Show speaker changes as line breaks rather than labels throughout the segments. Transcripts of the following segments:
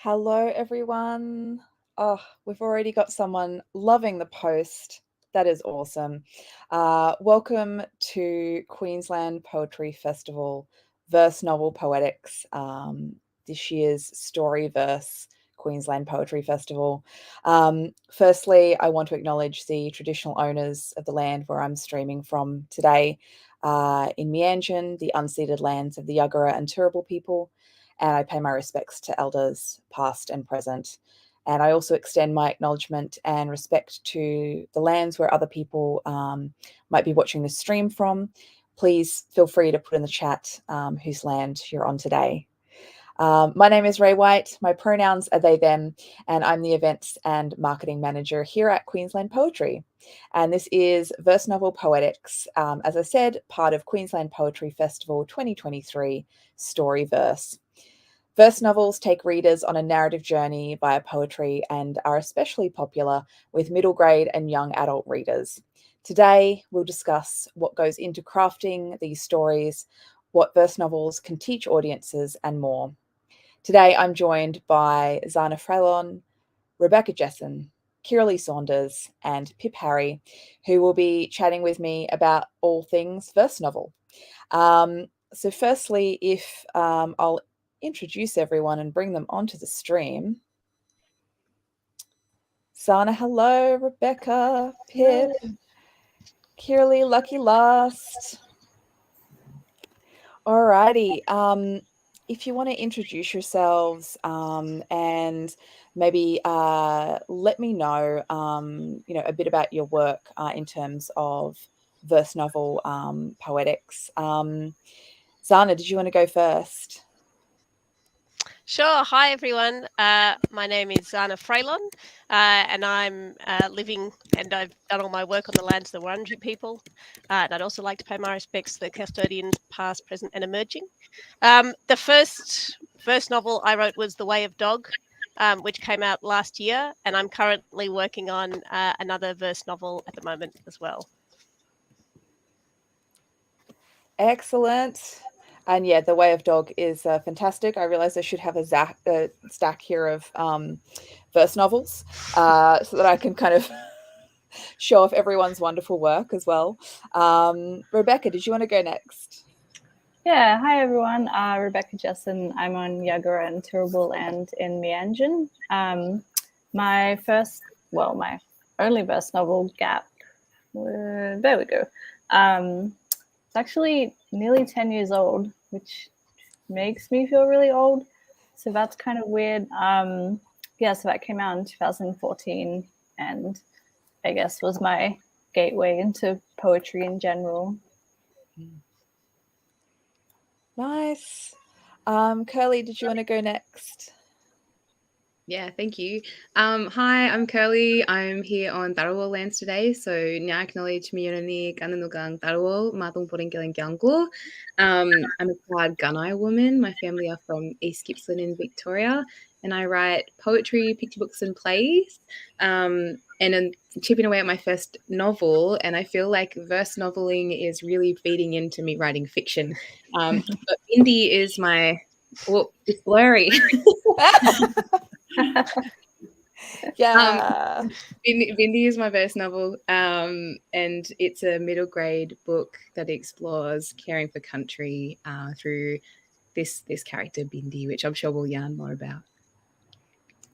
Hello, everyone. Oh, we've already got someone loving the post. That is awesome. Welcome to Queensland Poetry Festival Verse Novel Poetics, this year's Story Verse Queensland Poetry Festival. Firstly, I want to acknowledge the traditional owners of the land where I'm streaming from today, in Meanjin, the unceded lands of the Yuggera and Turrbal people, and I pay my respects to elders past and present. And I also extend my acknowledgement and respect to the lands where other people might be watching this stream from. Please feel free to put in the chat whose land you're on today. My name is Rae White. My pronouns are they, them, and I'm the events and marketing manager here at Queensland Poetry. And this is Verse Novel Poetics, as I said, part of Queensland Poetry Festival 2023 Story Verse. Verse novels take readers on a narrative journey via poetry and are especially popular with middle grade and young adult readers. Today, we'll discuss what goes into crafting these stories, what verse novels can teach audiences, and more. Today, I'm joined by Zana Fraillon, Rebecca Jessen, Kirli Saunders, and Pip Harry, who will be chatting with me about all things verse novel. So firstly, if I'll introduce everyone and bring them onto the stream. Zana, hello. Rebecca, Pip, Kirli, lucky last. Alrighty. If you want to introduce yourselves and maybe let me know, a bit about your work in terms of verse novel poetics. Zana, did you want to go first?
Sure. Hi, everyone. My name is Zana Fraillon, and I'm living, and I've done all my work on the lands of the Wurundjeri people. And I'd also like to pay my respects to the custodians, past, present, and emerging. The first novel I wrote was The Way of Dog, which came out last year, and I'm currently working on another verse novel at the moment as well.
Excellent. And yeah, The Way of Dog is fantastic. I realized I should have a stack here of verse novels so that I can kind of show off everyone's wonderful work as well. Rebecca, did you want to go next?
Yeah, hi everyone. Rebecca Jessen. I'm on Yuggera and Turrbal land in Meanjin. My only verse novel, Gap. There we go. It's actually nearly 10 years old, which makes me feel really old. So that's kind of weird. So that came out in 2014 and I guess was my gateway into poetry in general.
Nice. Kirli, did you want to go next?
Yeah, thank you. Hi, I'm Kirli. I'm here on Darawal lands today. So now acknowledge Miyonani Gananugang Darawal, Matung Porinkiling Gyangul. I'm a proud Gunai woman. My family are from East Gippsland in Victoria, and I write poetry, picture books, and plays. And I'm chipping away at my first novel, and I feel like verse noveling is really feeding into me writing fiction. But Bindi is it's blurry.
Yeah.
Bindi is my verse novel, and it's a middle grade book that explores caring for country through this character Bindi, which I'm sure we'll yarn more about.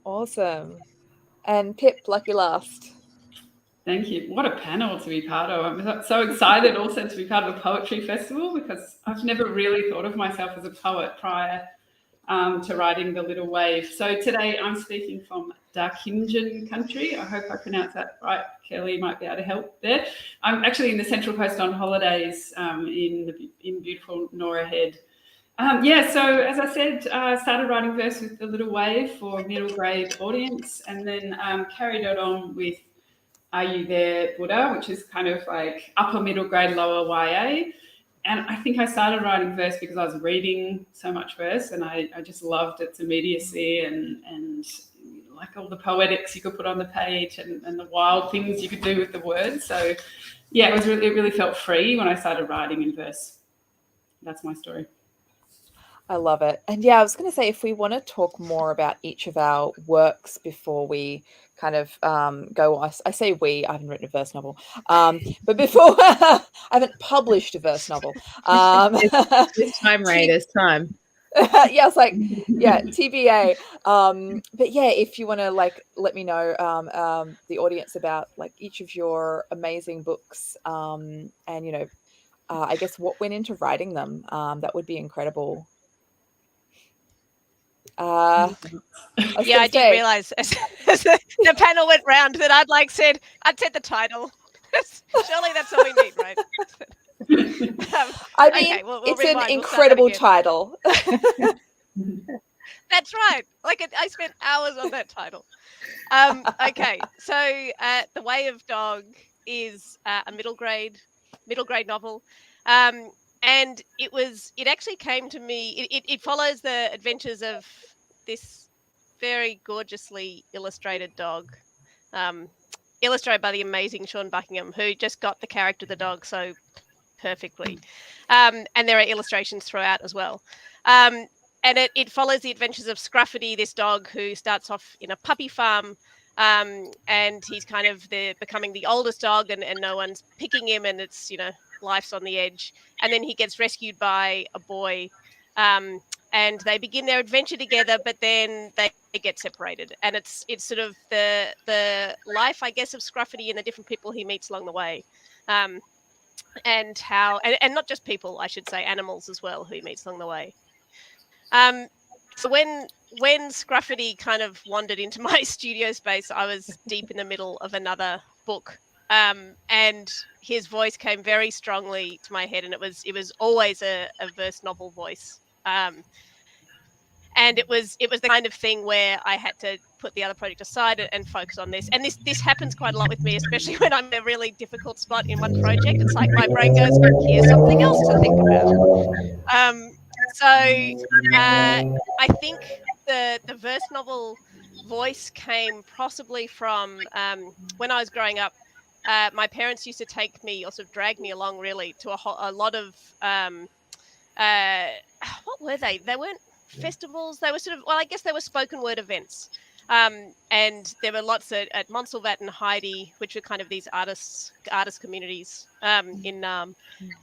Awesome. And Pip, lucky last.
Thank you. What a panel to be part of. I'm so excited also to be part of a poetry festival because I've never really thought of myself as a poet prior to writing The Little Wave. So today I'm speaking from Darkinjin country. I hope I pronounced that right. Kirli might be able to help there. I'm actually in the Central Coast on holidays in beautiful Nora Head. So as I said, I started writing verse with The Little Wave for a middle grade audience and then carried it on with Are You There, Buddha, which is kind of like upper middle grade, lower YA. And I think I started writing verse because I was reading so much verse and I just loved its immediacy and like all the poetics you could put on the page and the wild things you could do with the words. So yeah, it really felt free when I started writing in verse. That's my story.
I love it. And yeah, I was going to say, if we want to talk more about each of our works before we kind of go, I say we, I haven't written a verse novel, but before I haven't published a verse novel.
This time, Rae, there's time.
Yeah, it's like, yeah, TBA. But yeah, if you want to like let me know, the audience, about like each of your amazing books, and you know, I guess what went into writing them, that would be incredible. I was
Yeah,
gonna
I did
say,
realize as the panel went round that I'd said the title. Surely that's all we need, right?
I mean,
okay, we'll
it's
rewind.
an
We'll start that
incredible
again.
title.
That's right. Like I spent hours on that title. Okay, so The Way of Dog is a middle grade novel, and it actually came to me. It follows the adventures of this very gorgeously illustrated dog, illustrated by the amazing Sean Buckingham, who just got the character of the dog so perfectly. And there are illustrations throughout as well. And it follows the adventures of Scruffety, this dog who starts off in a puppy farm, and he's kind of becoming the oldest dog, and no one's picking him, and it's, you know, life's on the edge. And then he gets rescued by a boy, and they begin their adventure together, but then they get separated. And it's sort of the life, I guess, of Scruffety and the different people he meets along the way. And how, and not just people, I should say, animals as well, who he meets along the way. So when Scruffety kind of wandered into my studio space, I was deep in the middle of another book, and his voice came very strongly to my head, and it was always a verse novel voice. And it was the kind of thing where I had to put the other project aside and focus on this. And this happens quite a lot with me, especially when I'm in a really difficult spot in one project. It's like my brain goes, here's something else to think about. So I think the verse novel voice came possibly from when I was growing up. My parents used to take me, or sort of drag me along, really, to a lot of what were they? They weren't festivals. They were sort of, well, I guess they were spoken word events. And there were lots at Montsalvat and Heidi, which were kind of these artist communities in Nam.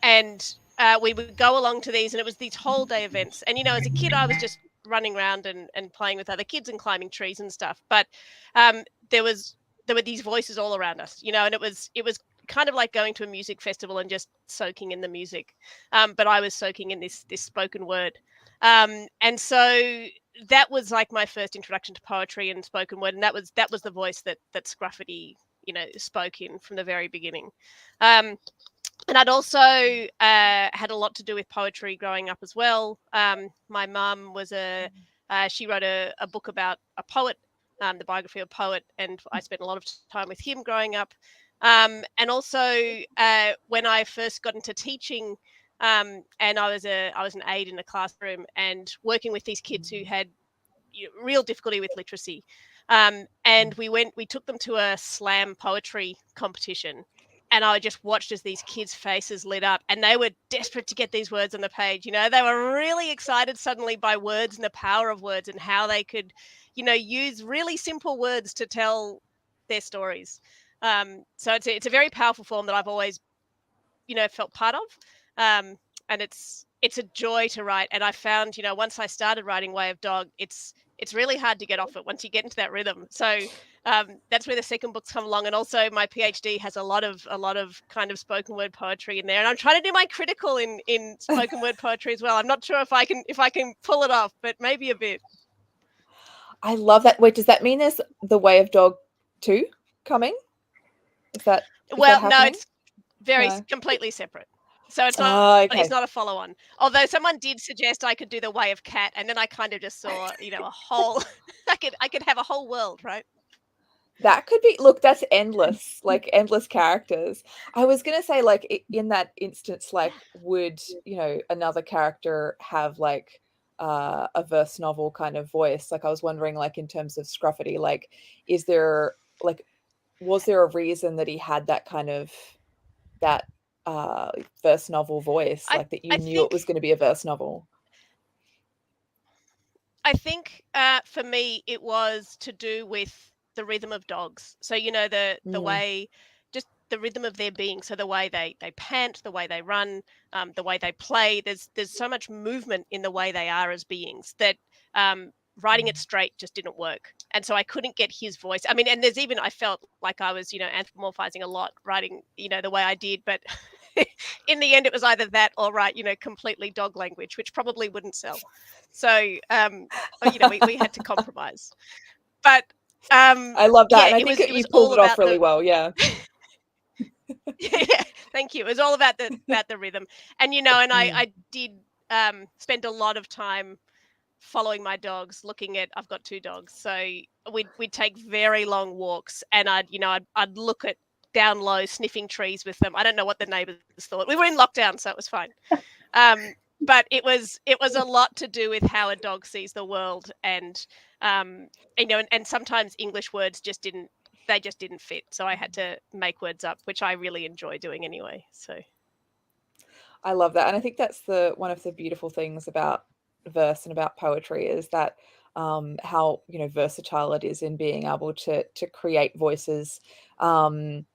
And we would go along to these, and it was these whole day events. And, you know, as a kid, I was just running around and playing with other kids and climbing trees and stuff. But there were these voices all around us, you know, and it was kind of like going to a music festival and just soaking in the music. But I was soaking in this spoken word. And so that was like my first introduction to poetry and spoken word. And that was the voice that Scruffety, you know, spoke in from the very beginning. And I'd also had a lot to do with poetry growing up as well. My mum was she wrote a book about a poet, the biography of a poet, and I spent a lot of time with him growing up. And also when I first got into teaching, and I was an aide in a classroom and working with these kids who had, you know, real difficulty with literacy. And we took them to a slam poetry competition. And I just watched as these kids' faces lit up, and they were desperate to get these words on the page. You know, they were really excited suddenly by words and the power of words and how they could, you know, use really simple words to tell their stories. So it's a very powerful form that I've always, you know, felt part of. And it's a joy to write. And I found, you know, once I started writing Way of Dog, it's really hard to get off it once you get into that rhythm. So that's where the second book's come along. And also my PhD has a lot of kind of spoken word poetry in there. And I'm trying to do my critical in spoken word poetry as well. I'm not sure if I can pull it off, but maybe a bit.
I love that. Wait, does that mean there's The Way of Dog 2 coming? Is that
no, it's completely separate. So it's not
okay.
It's not a follow-on. Although someone did suggest I could do The Way of Cat, and then I kind of just saw, you know, a whole I could have a whole world, right?
That could be, look, that's endless, like endless characters. I was going to say, like, in that instance, like, would, you know, another character have like a verse novel kind of voice? Like, I was wondering, like, in terms of Scruffety, like, is there, like, was there a reason that he had that kind of, that verse novel voice, like that you knew it was going to be a verse novel?
I think for me it was to do with the rhythm of dogs. So the way, just the rhythm of their being. So the way they pant, the way they run, the way they play. There's so much movement in the way they are as beings that writing it straight just didn't work. And so I couldn't get his voice. I mean, and there's even, I felt like I was anthropomorphizing a lot writing the way I did, but in the end it was either that or write completely dog language, which probably wouldn't sell. So we had to compromise. But
I love that, and I think
it
you
was
pulled
all
it off
about
really well. Yeah.
yeah, thank you. It was all about the rhythm, and and I did spend a lot of time following my dogs, looking at. I've got 2 dogs, so we'd take very long walks, and I'd look at down low, sniffing trees with them. I don't know what the neighbours thought. We were in lockdown, so it was fine. But it was a lot to do with how a dog sees the world, and and sometimes English words just didn't fit, so I had to make words up, which I really enjoy doing anyway. So
I love that, and I think that's one of the beautiful things about verse and about poetry is that how versatile it is in being able to create voices and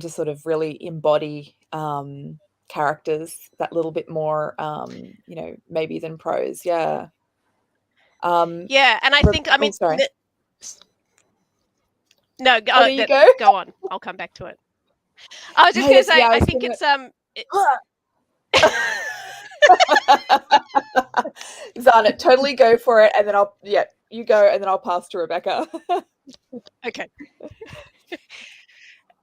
to sort of really embody characters that little bit more maybe than prose. Yeah.
yeah, and I think
sorry.
No,
There you go.
Go on. I'll come back to it. I was just going to say, I think it's
Zana, totally go for it, and then you go, and then I'll pass to Rebecca.
Okay.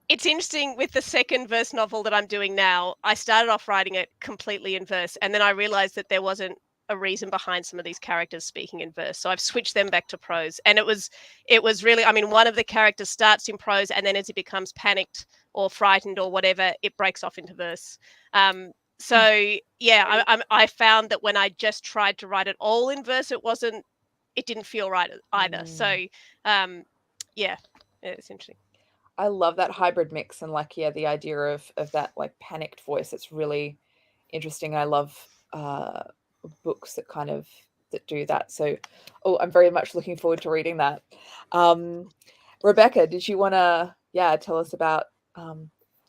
It's interesting with the second verse novel that I'm doing now. I started off writing it completely in verse, and then I realized that there wasn't a reason behind some of these characters speaking in verse. So I've switched them back to prose. And it was really, one of the characters starts in prose, and then as he becomes panicked or frightened or whatever, it breaks off into verse. So yeah, I found that when I just tried to write it all in verse, it didn't feel right either. So yeah, it's interesting.
I love that hybrid mix, and the idea of that panicked voice. It's really interesting. I love books that do that. So I'm very much looking forward to reading that. Rebecca, did you want to tell us about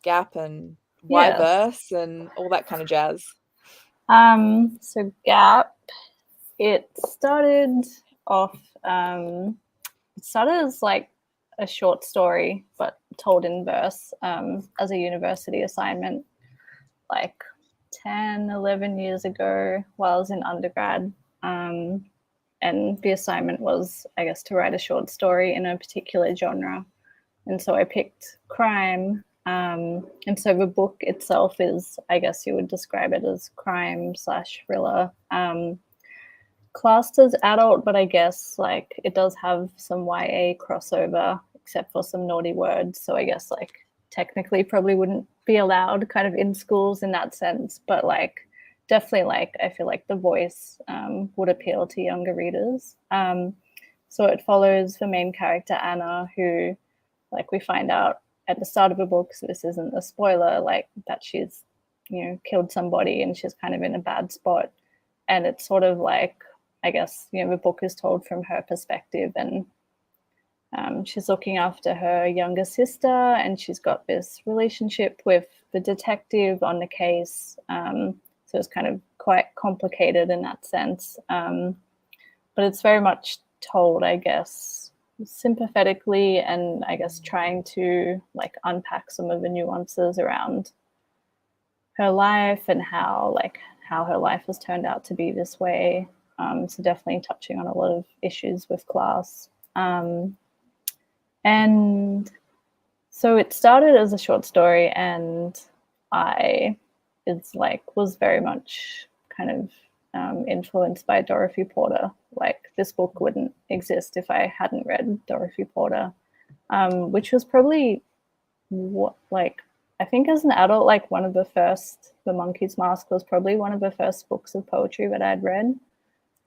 Gap and why verse and all that kind of jazz?
So Gap, it started off as a short story but told in verse as a university assignment 10-11 years ago while I was in undergrad, and the assignment was, I guess, to write a short story in a particular genre, and so I picked crime, and so the book itself is, I guess you would describe it as crime/thriller, classed as adult, but I guess it does have some YA crossover except for some naughty words, so I guess technically probably wouldn't be allowed kind of in schools in that sense, but definitely I feel the voice would appeal to younger readers. So it follows the main character Anna, who we find out at the start of the book, so this isn't a spoiler, that she's killed somebody and she's kind of in a bad spot, and it's sort of I guess the book is told from her perspective, and she's looking after her younger sister, and she's got this relationship with the detective on the case. So it's kind of quite complicated in that sense. But it's very much told, I guess, sympathetically, and I guess trying to unpack some of the nuances around her life and how her life has turned out to be this way. So definitely touching on a lot of issues with class. And so it started as a short story, and was very much kind of influenced by Dorothy Porter. This book wouldn't exist if I hadn't read Dorothy Porter, which was probably I think as an adult, one of the first, The Monkey's Mask was probably one of the first books of poetry that I'd read.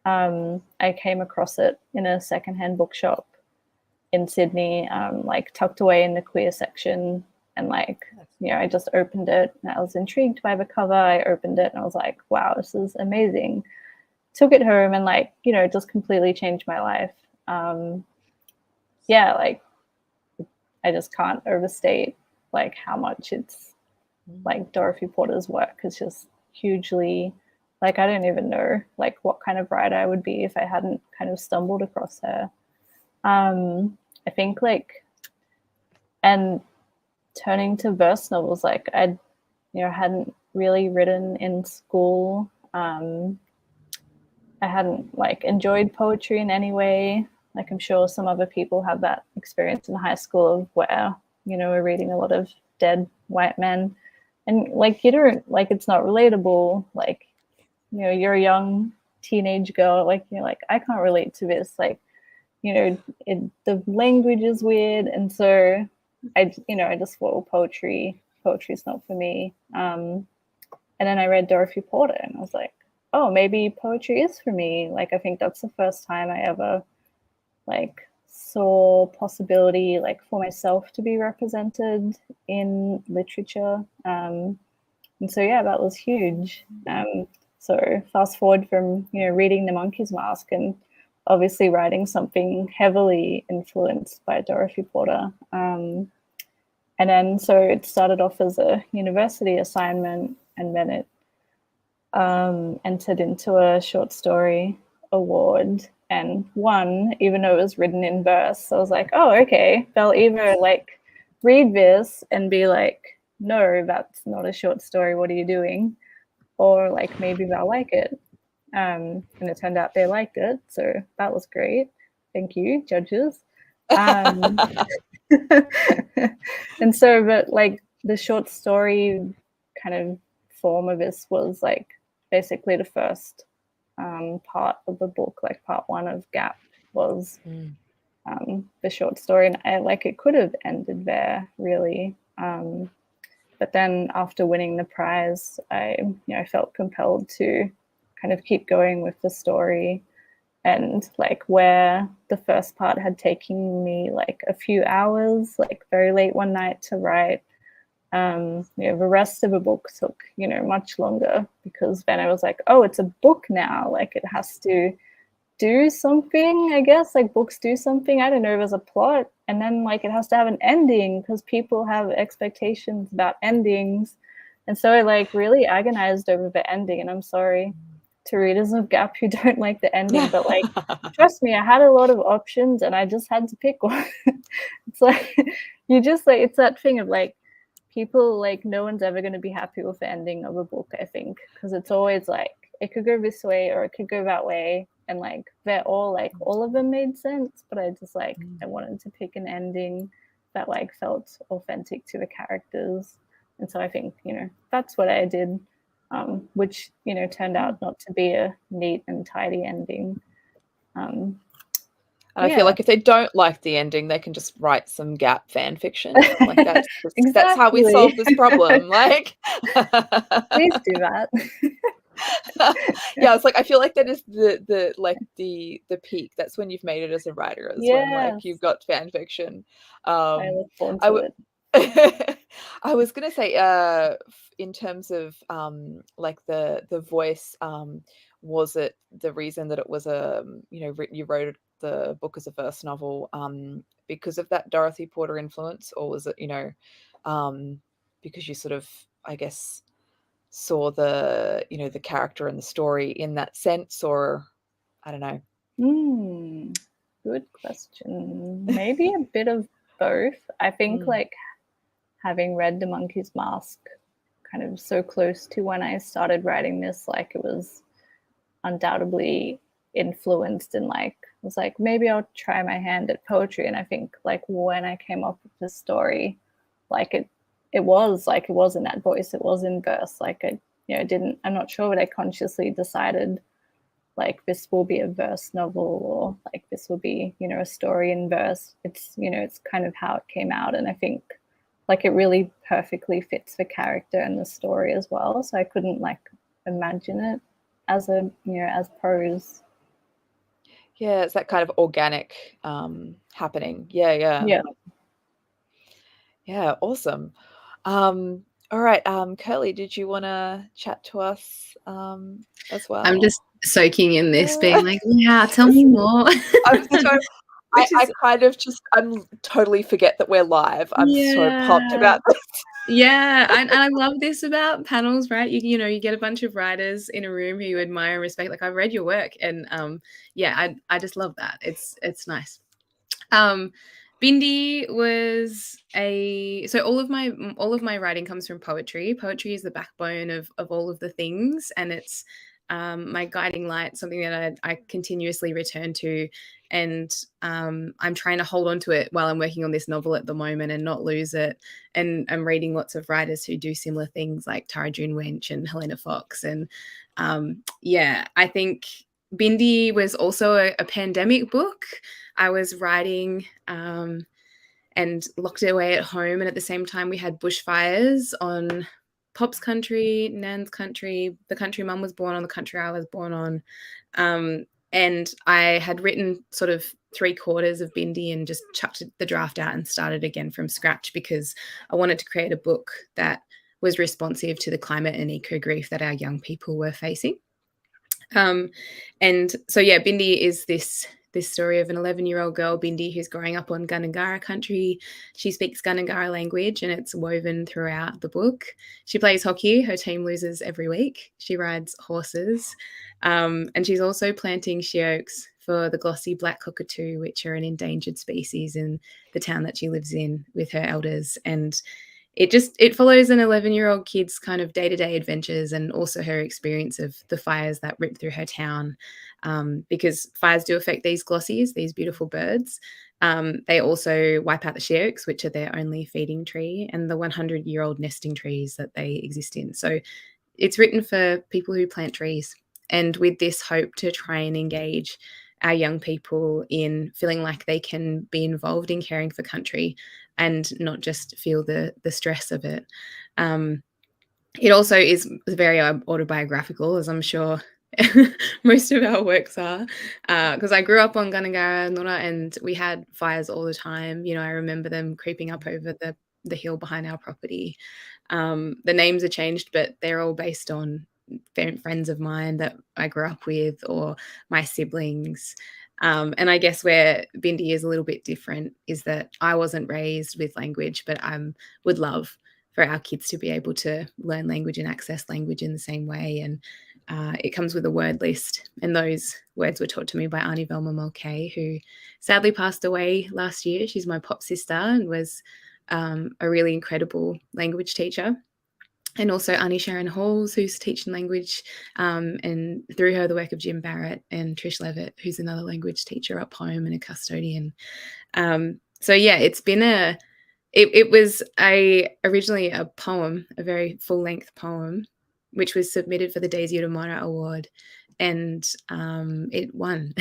I came across it in a secondhand bookshop in Sydney, tucked away in the queer section, and I just opened it and I was intrigued by the cover. I opened it and I was like, wow, this is amazing. took it home and like, you know, just completely changed my life. Yeah, like I just can't overstate like how much it's like Dorothy Porter's work is just hugely, like I don't even know like what kind of writer I would be if I hadn't kind of stumbled across her. I think like, and turning to verse novels, like I, you know, hadn't really written in school. I hadn't like enjoyed poetry in any way. Like I'm sure some other people have that experience in high school of where, you know, we're reading a lot of dead white men and like you don't, like it's not relatable. Like, you know, you're a young teenage girl, like you're like, I can't relate to this. Like, you know, the language is weird. And so I just thought poetry's not for me. And then I read Dorothy Porter and I was like, oh, maybe poetry is for me. Like, I think that's the first time I ever like saw possibility like for myself to be represented in literature. And so, yeah, that was huge. So fast forward from, you know, reading The Monkey's Mask and obviously writing something heavily influenced by Dorothy Porter. And then so it started off as a university assignment and then it entered into a short story award and won, even though it was written in verse. So I was like, oh, okay, they'll either like read this and be like, no, that's not a short story, what are you doing? Or like maybe they'll like it. And it turned out they liked it, so that was great. Thank you, judges. And so, but like the short story kind of form of this was like basically the first part of the book, like part one of Gap was the short story, and I like it could have ended there really. But then after winning the prize, I felt compelled to kind of keep going with the story. And like where the first part had taken me like a few hours, like very late one night to write, the rest of the book took, much longer because then I was like, oh, it's a book now. Like it has to do something, I guess, like books do something. I don't know if there's a plot, and then like it has to have an ending because people have expectations about endings. And so I like really agonized over the ending, and I'm sorry to readers of Gap who don't like the ending, but like trust me, I had a lot of options and I just had to pick one. It's like you just like, it's that thing of like people, like no one's ever going to be happy with the ending of a book, I think, because it's always like it could go this way or it could go that way, and like they're all like all of them made sense, but I just like I wanted to pick an ending that like felt authentic to the characters. And so I think that's what I did, which turned out not to be a neat and tidy ending.
And I feel like if they don't like the ending, they can just write some Gap fan fiction. Like that's
Exactly.
That's how we solve this problem. Like,
please do that.
Yeah, it's like I feel like that is the like the peak. That's when you've made it as a writer, is when like you've got fan fiction.
I look forward to it.
I was gonna say, in terms of like the voice, was it the reason that it was you wrote the book as a verse novel because of that Dorothy Porter influence, or was it because you sort of, I guess, saw the the character and the story in that sense, or I don't know.
Good question. Maybe a bit of both. I think like having read The Monkey's Mask kind of so close to when I started writing this, like it was undoubtedly influenced, and like I was like, maybe I'll try my hand at poetry. And I think like when I came up with this story, like it was like it was in that voice, it was in verse. Like I'm not sure, but I consciously decided like this will be a verse novel, or like this will be a story in verse. It's it's kind of how it came out, and I think like it really perfectly fits the character and the story as well. So I couldn't like imagine it as a as prose.
Yeah, it's that kind of organic happening. Yeah, awesome. All right, Kirli, did you want to chat to us as well?
soaking in this, being like, yeah, tell me more.
I'm so
Which
I
is,
kind of just totally forget that we're live. I'm so pumped
yeah.
about this.
Yeah, and I love this about panels, right? You know, you get a bunch of writers in a room who you admire and respect. Like, I've read your work, and yeah, I just love that. It's nice. Bindi was so all of my writing comes from poetry. Poetry is the backbone of all of the things, and it's my guiding light, something that I continuously return to, and I'm trying to hold on to it while I'm working on this novel at the moment and not lose it. And I'm reading lots of writers who do similar things, like Tara June Wench and Helena Fox, and yeah, I think Bindi was also a pandemic book. I was writing and locked away at home, and at the same time we had bushfires on Pop's country, Nan's country, the country Mum was born on, the country I was born on. And I had written sort of 3/4 of Bindi and just chucked the draft out and started again from scratch, because I wanted to create a book that was responsive to the climate and eco grief that our young people were facing. And so, yeah, Bindi is this story of an 11-year-old girl, Bindi, who's growing up on Gundungurra country. She speaks Gundungurra language, and it's woven throughout the book. She plays hockey. Her team loses every week. She rides horses. And she's also planting sheoaks for the glossy black cockatoo, which are an endangered species in the town that she lives in, with her elders. And it follows an 11-year-old kid's kind of day-to-day adventures, and also her experience of the fires that rip through her town, because fires do affect these glossies, these beautiful birds. They also wipe out the sheoaks, which are their only feeding tree, and the 100-year-old nesting trees that they exist in. So it's written for people who plant trees, and with this hope to try and engage our young people in feeling like they can be involved in caring for country and not just feel the stress of it. It also is very autobiographical, as I'm sure most of our works are, because I grew up on Gundungurra, Nura, and we had fires all the time. You know, I remember them creeping up over the hill behind our property. The names are changed, but they're all based on friends of mine that I grew up with, or my siblings. And I guess where Bindi is a little bit different is that I wasn't raised with language, but I would love for our kids to be able to learn language and access language in the same way. And it comes with a word list. And those words were taught to me by Auntie Velma Mulcahy, who sadly passed away last year. She's my pop sister and was a really incredible language teacher. And also Auntie Sharon Halls, who's teaching language, and through her the work of Jim Barrett and Trish Levitt, who's another language teacher up home and a custodian. So yeah, it's been it was originally a poem, a very full-length poem, which was submitted for the Daisy Utamara Award, and it won.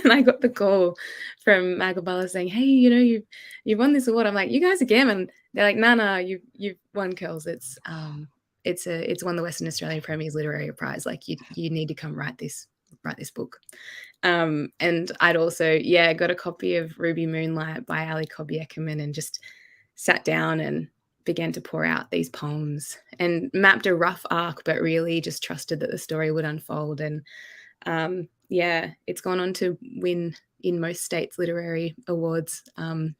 And I got the call from Magabala saying, "Hey, you know, you've won this award." I'm like, "You guys again?" And they're like, "No, you've won, Curls. It's won the Western Australia Premier's Literary Prize. Like, you need to come write this book." And I'd also, got a copy of Ruby Moonlight by Ali Cobby Eckermann and just sat down and began to pour out these poems and mapped a rough arc, but really just trusted that the story would unfold. And it's gone on to win in most states' literary awards. And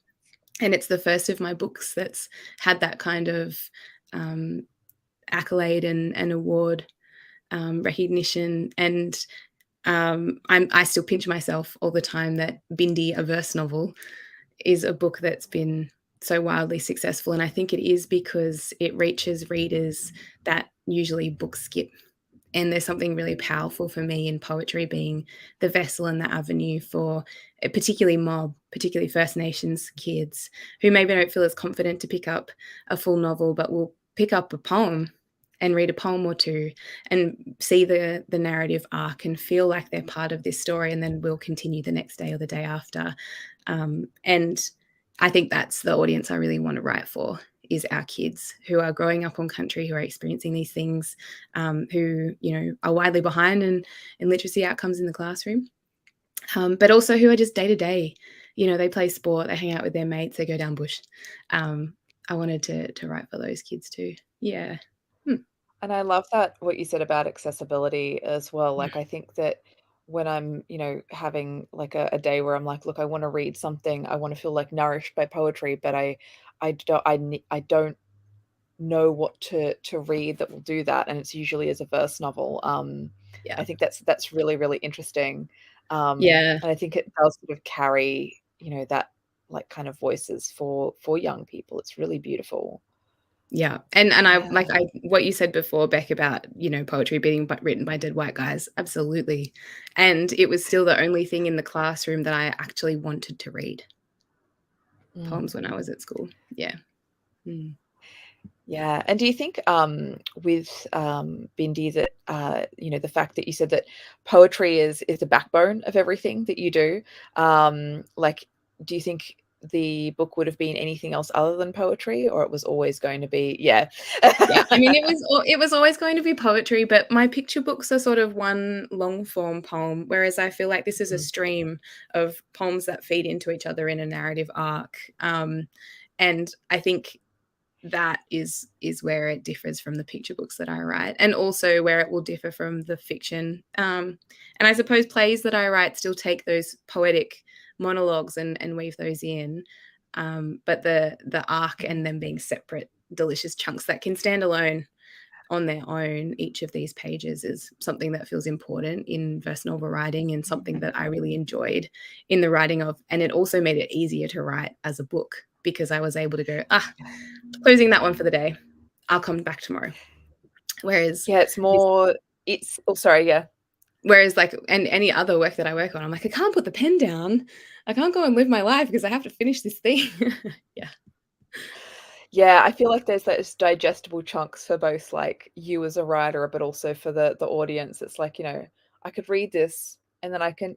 it's the first of my books that's had that kind of accolade and award recognition. And I still pinch myself all the time that Bindi, a verse novel, is a book that's been so wildly successful. And I think it is because it reaches readers that usually books skip. And there's something really powerful for me in poetry being the vessel and the avenue for particularly First Nations kids who maybe don't feel as confident to pick up a full novel, but will pick up a poem and read a poem or two and see the narrative arc and feel like they're part of this story, and then will continue the next day or the day after. And I think that's the audience I really want to write for, is our kids who are growing up on country, who are experiencing these things, who, you know, are widely behind in literacy outcomes in the classroom, but also who are just day to day. You know, they play sport, they hang out with their mates, they go down bush. I wanted to write for those kids too. Yeah.
And I love that what you said about accessibility as well. Like, I think that when I'm, having like a day where I'm like, look, I want to read something, I want to feel like nourished by poetry, but I don't know what to read that will do that, and it's usually as a verse novel.
Yeah.
I think that's really, really interesting.
Yeah.
And I think it does sort of carry, that like kind of voices for young people. It's really beautiful.
Yeah. And I
Yeah.
like what you said before, Beck, about, poetry being written by dead white guys. Absolutely. And it was still the only thing in the classroom that I actually wanted to read. Poems when I was at school. Yeah. Mm.
Yeah. And do you think with Bindi that the fact that you said that poetry is the backbone of everything that you do, like, do you think the book would have been anything else other than poetry, or it was always going to be? Yeah.
Yeah, I mean, it was always going to be poetry, but my picture books are sort of one long form poem, whereas I feel like this is a stream of poems that feed into each other in a narrative arc. And I think that is where it differs from the picture books that I write, and also where it will differ from the fiction. And I suppose plays that I write still take those poetic monologues and weave those in. But the arc and them being separate, delicious chunks that can stand alone on their own, each of these pages is something that feels important in verse novel writing, and something that I really enjoyed in the writing of. And it also made it easier to write as a book, because I was able to go, closing that one for the day, I'll come back tomorrow. Whereas
it's more,
whereas like, and any other work that I work on, I'm like, I can't put the pen down. I can't go and live my life because I have to finish this thing.
Yeah, I feel like there's those digestible chunks for both like you as a writer, but also for the audience. It's like, I could read this and then I can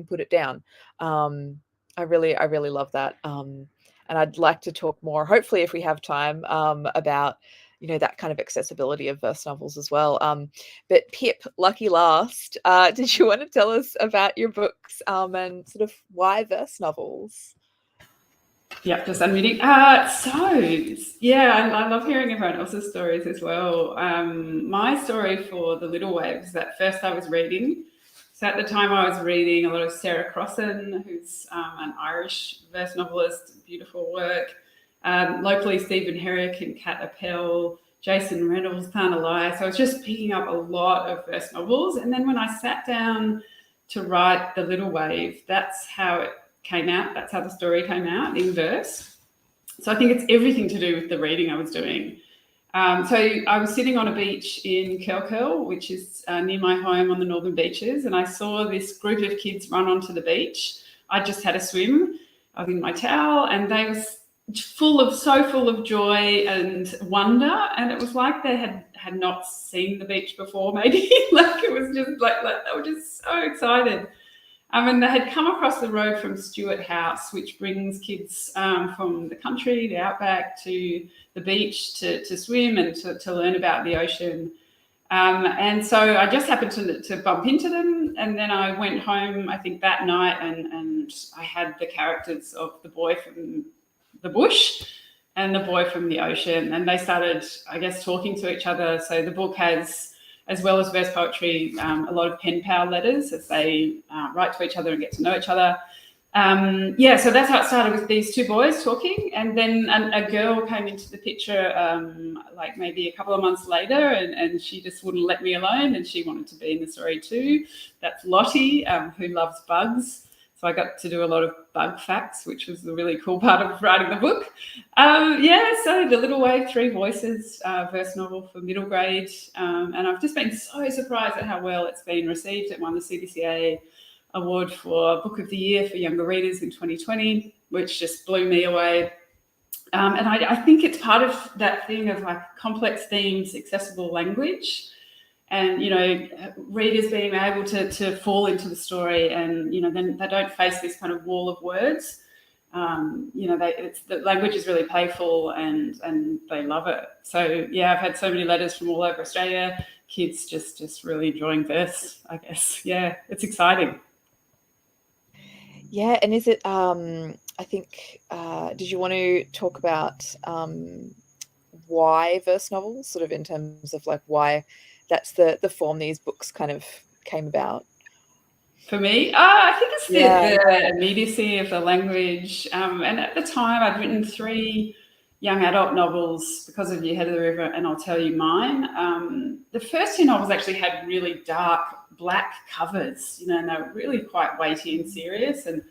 put it down. I really love that. And I'd like to talk more, hopefully if we have time, about that kind of accessibility of verse novels as well. But Pip, lucky last, did you want to tell us about your books and sort of why verse novels?
Yep, just unmuting. I love hearing everyone else's stories as well. My story for The Little Waves, that first I was reading. So at the time I was reading a lot of Sarah Crossan, who's an Irish verse novelist, beautiful work. Locally, Stephen Herrick and Kat Appel, Jason Reynolds, Thana Lai. So I was just picking up a lot of verse novels. And then when I sat down to write The Little Wave, that's how it came out. That's how the story came out in verse. So I think it's everything to do with the reading I was doing. So I was sitting on a beach in Kirli, which is near my home on the northern beaches, and I saw this group of kids run onto the beach. I just had a swim. I was in my towel, and they were so full of joy and wonder, and it was like they had not seen the beach before, maybe. Like it was just like they were just so excited. And they had come across the road from Stuart House, which brings kids from the country, the outback, to the beach to swim and to learn about the ocean. And so I just happened to bump into them. And then I went home, I think, that night, and I had the characters of the boy from the bush and the boy from the ocean. And they started, I guess, talking to each other. So the book has, as well as verse poetry, a lot of pen pal letters as they write to each other and get to know each other. So that's how it started, with these two boys talking. And then a girl came into the picture like maybe a couple of months later, and she just wouldn't let me alone, and she wanted to be in the story too. That's Lottie, who loves bugs. So I got to do a lot of bug facts, which was the really cool part of writing the book. So The Little Wave, 3 voices, verse novel for middle grade. And I've just been so surprised at how well it's been received. It won the CBCA Award for Book of the Year for Younger Readers in 2020, which just blew me away. And I think it's part of that thing of like complex themes, accessible language, and readers being able to fall into the story, and then they don't face this kind of wall of words. The language is really playful, and they love it. So yeah, I've had so many letters from all over Australia, kids just really enjoying verse, I guess. Yeah, it's exciting.
Yeah, and is it I think did you want to talk about why verse novels, sort of in terms of like why that's the form these books kind of came about?
For me, I think it's
Yeah.
the immediacy of the language. And at the time, I'd written 3 young adult novels, Because of You, Head of the River, and I'll Tell You Mine. The first 2 novels actually had really dark black covers, and they were really quite weighty and serious. And,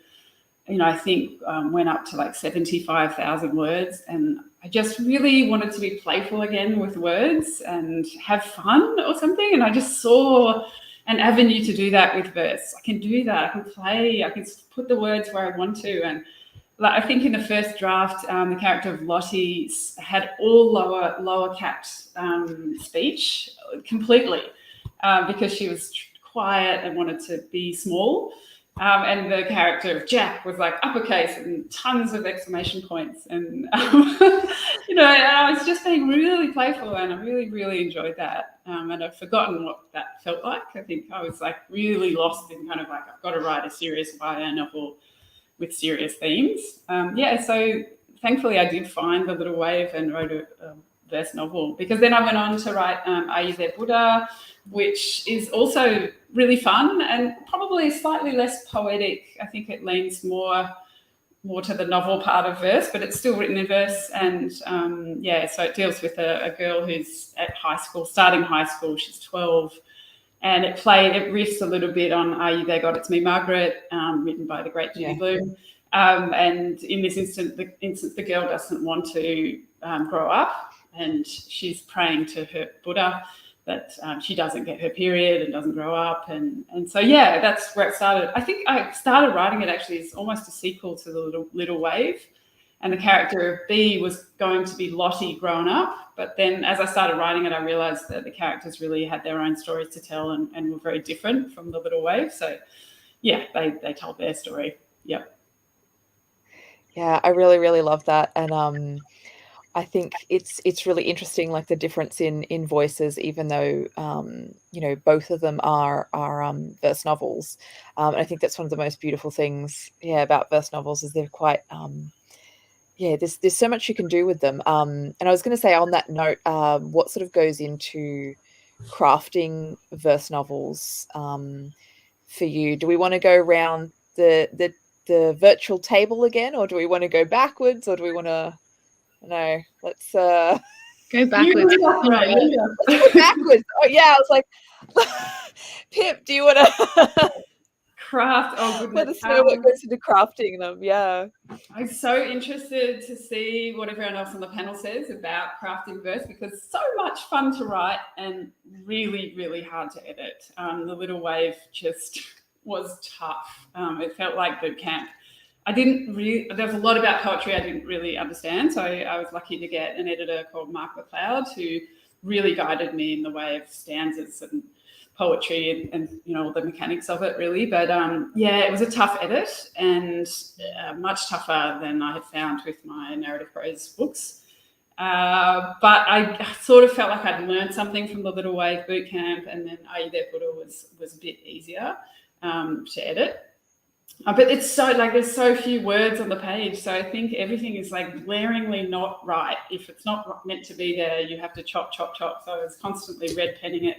I think went up to like 75,000 words. And I just really wanted to be playful again with words and have fun or something. And I just saw an avenue to do that with verse. I can do that. I can play. I can put the words where I want to. And I think in the first draft, the character of Lottie had all lower capped speech completely because she was quiet and wanted to be small. And the character of Jack was like uppercase and tons of exclamation points. And, I was just being really playful, and I really, really enjoyed that. And I've forgotten what that felt like. I think I was like really lost in kind of like, I've got to write a serious YA novel with serious themes. So thankfully I did find The Little Wave and wrote a verse novel, because then I went on to write Are You There, Buddha, which is also really fun and probably slightly less poetic. I think it leans more to the novel part of verse, but it's still written in verse. And so it deals with a girl who's at high school, starting high school. She's 12. And it riffs a little bit on Are You There, God, It's Me, Margaret, written by the great Judy Blume. And in this instance, the girl doesn't want to grow up, and she's praying to her Buddha that she doesn't get her period and doesn't grow up. And so, that's where it started. I think I started writing it actually as almost a sequel to The Little Wave. And the character of B was going to be Lottie grown up. But then as I started writing it, I realised that the characters really had their own stories to tell and were very different from The Little Wave. So, they told their story. Yep.
Yeah, I really, really love that. And I think it's really interesting, like the difference in voices, even though, both of them are verse novels. And I think that's one of the most beautiful things, about verse novels is they're quite... there's so much you can do with them. And I was going to say on that note, what sort of goes into crafting verse novels for you? Do we want to go around the virtual table again, or do we want to go backwards, or do we want to... No, let's
go backwards.
Let's go backwards. Oh yeah, I was like, Pip, do you want to
craft? Oh goodness,
let us know what goes into crafting them? Yeah,
I'm so interested to see what everyone else on the panel says about crafting verse, because so much fun to write and really, really hard to edit. The Little Wave just was tough. It felt like boot camp. There's a lot about poetry I didn't really understand. So I was lucky to get an editor called Mark McLeod who really guided me in the way of stanzas and poetry and all the mechanics of it, really. But it was a tough edit, and much tougher than I had found with my narrative prose books. But I sort of felt like I'd learned something from the Little Wave bootcamp, and then Are You There, Buddha was a bit easier to edit. But it's so there's so few words on the page, so I think everything is like glaringly not right. If it's not meant to be there, you have to chop. So I was constantly red penning it.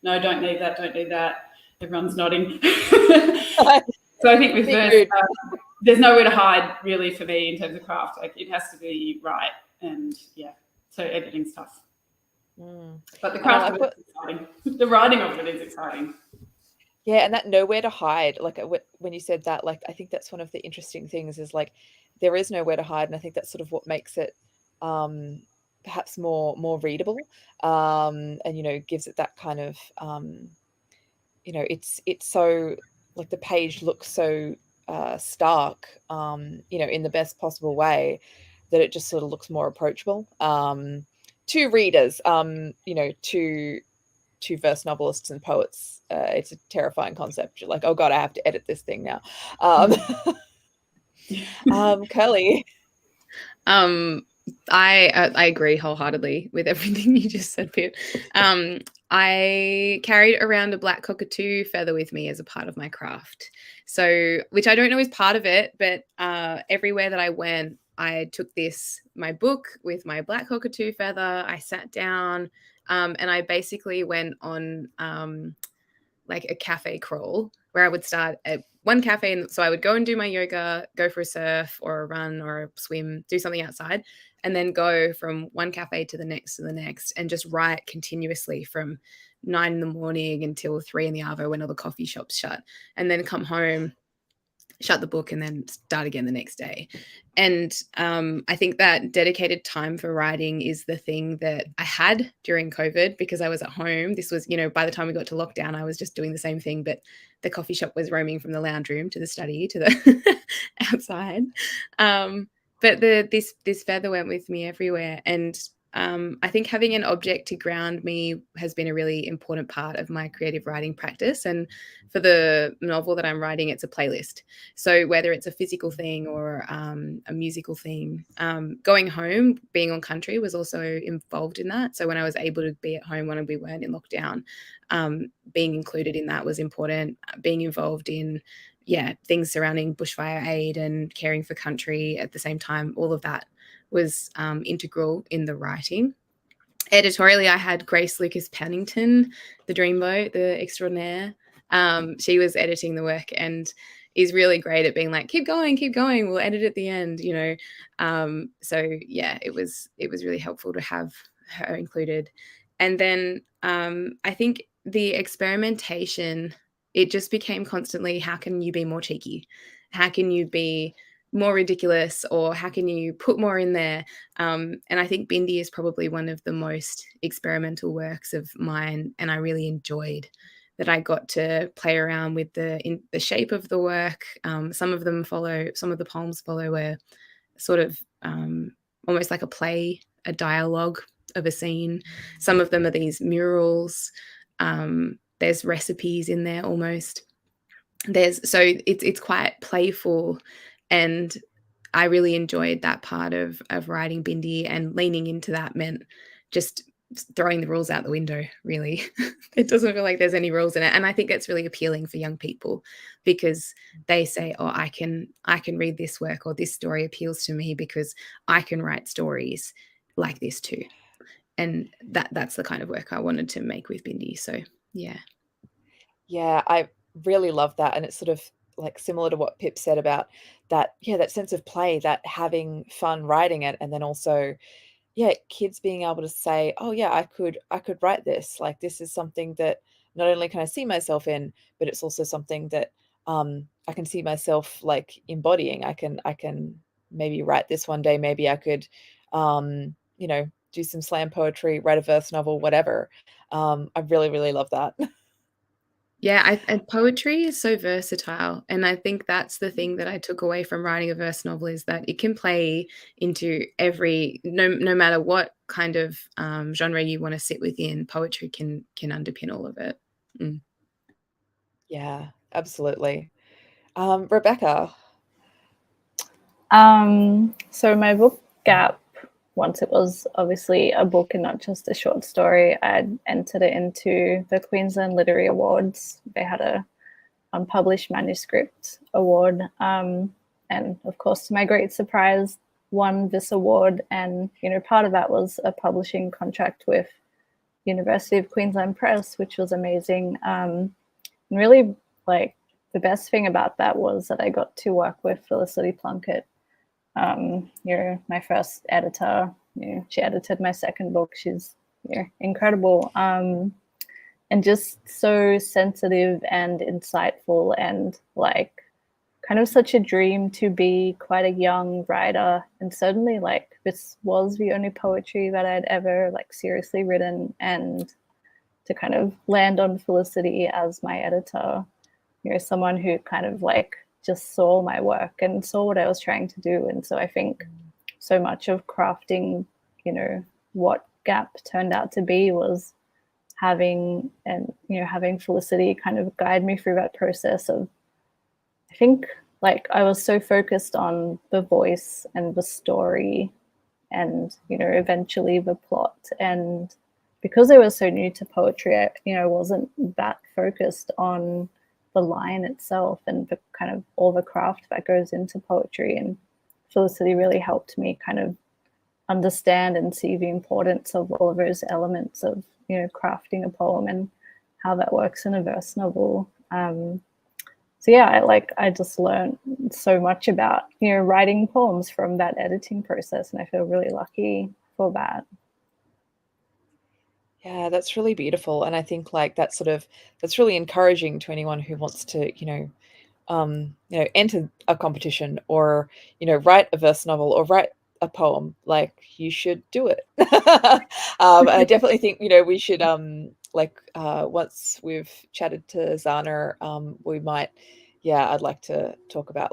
No, don't need that. Don't need that. Everyone's nodding. So I think with verse, there's nowhere to hide really for me in terms of craft. Like it has to be right, and so editing's tough. But the craft of it is exciting. The writing of it is exciting.
Yeah, and that nowhere to hide, like when you said that, like I think that's one of the interesting things is like there is nowhere to hide, and I think that's sort of what makes it perhaps more readable, and gives it that kind of it's so like the page looks so stark, in the best possible way, that it just sort of looks more approachable to readers, to verse novelists and poets. It's a terrifying concept. You're like, oh god, I have to edit this thing now. Kirli.
I agree wholeheartedly with everything you just said, Pip. I carried around a black cockatoo feather with me as a part of my craft. So, which I don't know is part of it, but everywhere that I went, I took my book with my black cockatoo feather, I sat down, and I basically went on like a cafe crawl where I would start at one cafe. And so I would go and do my yoga, go for a surf or a run or a swim, do something outside, and then go from one cafe to the next and just write continuously from 9 in the morning until 3 in the arvo when all the coffee shops shut, and then come home, shut the book, and then start again the next day. And I think that dedicated time for writing is the thing that I had during COVID because I was at home. This was, by the time we got to lockdown, I was just doing the same thing, but the coffee shop was roaming from the lounge room to the study to the outside. But this feather went with me everywhere. And I think having an object to ground me has been a really important part of my creative writing practice. And for the novel that I'm writing, it's a playlist. So whether it's a physical thing or a musical thing, going home, being on country was also involved in that. So when I was able to be at home when we weren't in lockdown, being included in that was important. Being involved in things surrounding bushfire aid and caring for country at the same time, all of that was integral in the writing. Editorially, I had Grace Lucas Pennington, the Dreamboat, the extraordinaire. She was editing the work and is really great at being like, keep going, we'll edit at the end, So yeah, it was really helpful to have her included. And then I think the experimentation, it just became constantly, how can you be more cheeky? How can you be more ridiculous, or how can you put more in there? And I think Bindi is probably one of the most experimental works of mine, and I really enjoyed that I got to play around with the shape of the work. Some of the poems follow a sort of almost like a play, a dialogue of a scene. Some of them are these murals. There's recipes in there almost. So it's quite playful. And I really enjoyed that part of writing Bindi, and leaning into that meant just throwing the rules out the window, really. It doesn't feel like there's any rules in it. And I think that's really appealing for young people because they say, oh, I can read this work, or this story appeals to me because I can write stories like this too. And that's the kind of work I wanted to make with Bindi. So, yeah.
Yeah, I really love that. And it's sort of like similar to what Pip said about that, that sense of play, that having fun writing it, and then also, kids being able to say, oh yeah, I could write this. Like, this is something that not only can I see myself in, but it's also something that I can see myself like embodying. I can maybe write this one day. Maybe I could, do some slam poetry, write a verse novel, whatever. I really, really love that.
Yeah, and poetry is so versatile. And I think that's the thing that I took away from writing a verse novel, is that it can play into no matter what kind of genre you want to sit within, poetry can underpin all of it. Mm.
Yeah, absolutely. Rebecca.
So my book Gap, once it was obviously a book and not just a short story, I entered it into the Queensland Literary Awards. They had a unpublished manuscript award, and of course, to my great surprise, won this award. And part of that was a publishing contract with University of Queensland Press, which was amazing. And really, like, the best thing about that was that I got to work with Felicity Plunkett. My first editor. She edited my second book. She's incredible, and just so sensitive and insightful, and like kind of such a dream to be quite a young writer. And certainly, like, this was the only poetry that I'd ever like seriously written, and to kind of land on Felicity as my editor, someone who kind of like just saw my work and saw what I was trying to do. And so I think so much of crafting, what Gap turned out to be was having Felicity kind of guide me through that process of, I think, like, I was so focused on the voice and the story and, eventually the plot. And because I was so new to poetry, I wasn't that focused on the line itself and the kind of all the craft that goes into poetry. And Felicity really helped me kind of understand and see the importance of all of those elements of, you know, crafting a poem and how that works in a verse novel. So yeah, I just learned so much about, you know, writing poems from that editing process, and I feel really lucky for that.
Yeah, that's really beautiful. And I think like that's really encouraging to anyone who wants to, enter a competition or, write a verse novel or write a poem. Like you should do it. I definitely think, we should once we've chatted to Zana, we might, I'd like to talk about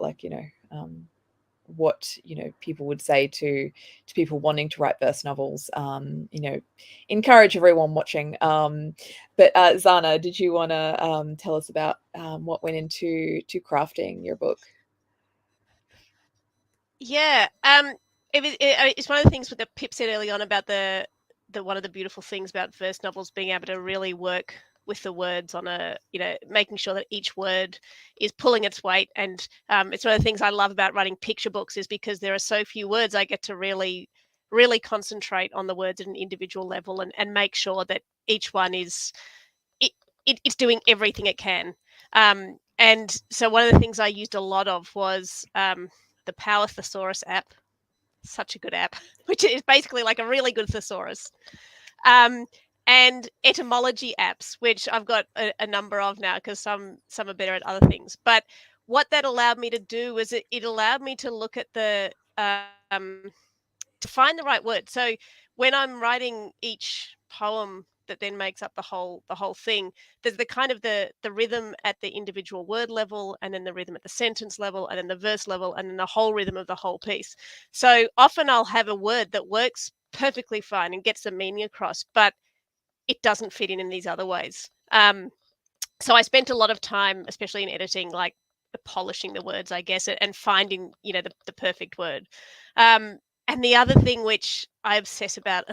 what people would say to people wanting to write verse novels. Encourage everyone watching. But Zana, did you want to tell us about what went into crafting your book?
Yeah, it's one of the things with the Pip said early on about the one of the beautiful things about verse novels being able to really work with the words on making sure that each word is pulling its weight. And it's one of the things I love about writing picture books is because there are so few words, I get to really concentrate on the words at an individual level and make sure that each one is it's doing everything it can. And so one of the things I used a lot of was the Power Thesaurus app. Such a good app, which is basically like a really good thesaurus. And etymology apps, which I've got a number of now because some are better at other things. But what that allowed me to do was it allowed me to look at to find the right word. So when I'm writing each poem that then makes up the whole thing, there's the kind of the rhythm at the individual word level, and then the rhythm at the sentence level, and then the verse level, and then the whole rhythm of the whole piece. So often I'll have a word that works perfectly fine and gets the meaning across, but it doesn't fit in these other ways. So I spent a lot of time, especially in editing, like polishing the words, I guess, and finding, the perfect word. And the other thing which I obsess about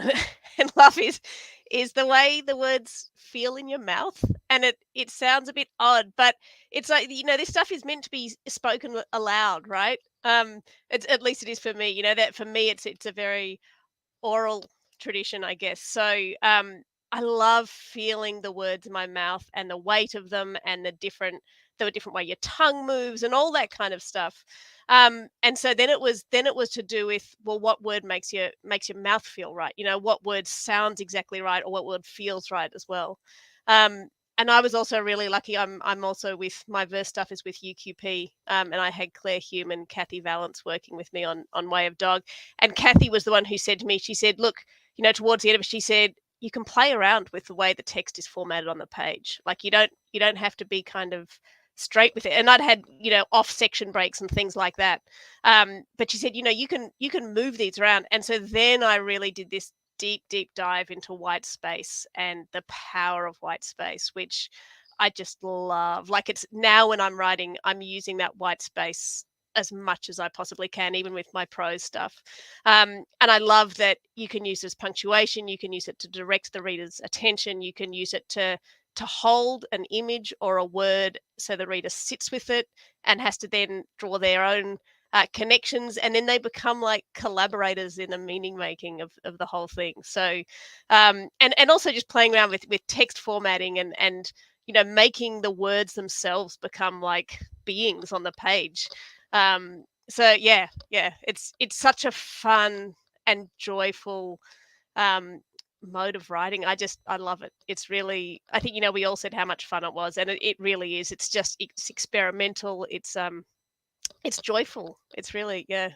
and love is the way the words feel in your mouth. And it sounds a bit odd, but it's like, this stuff is meant to be spoken aloud, right? At least it is for me. That for me it's a very oral tradition, I guess. So I love feeling the words in my mouth and the weight of them and the different way your tongue moves and all that kind of stuff. And so then it was to do with, well, what word makes your mouth feel right? What word sounds exactly right, or what word feels right as well. And I was also really lucky. I'm also with my verse stuff is with UQP, and I had Claire Hume and Kathy Valance working with me on Way of Dog. And Kathy was the one who said to me, she said, look, towards the end of it, she said, you can play around with the way the text is formatted on the page. Like you don't have to be kind of straight with it. And I'd had, off section breaks and things like that. But she said, you can move these around. And so then I really did this deep dive into white space and the power of white space, which I just love. Like it's now when I'm writing, I'm using that white space as much as I possibly can, even with my prose stuff. And I love that you can use it as punctuation. You can use it to direct the reader's attention. You can use it to hold an image or a word so the reader sits with it and has to then draw their own connections, and then they become like collaborators in the meaning making of the whole thing. So and also just playing around with text formatting and making the words themselves become like beings on the page. So yeah, it's such a fun and joyful mode of writing. I love it. It's really, I think, we all said how much fun it was, and it really is. It's experimental. It's joyful. It's really, yeah.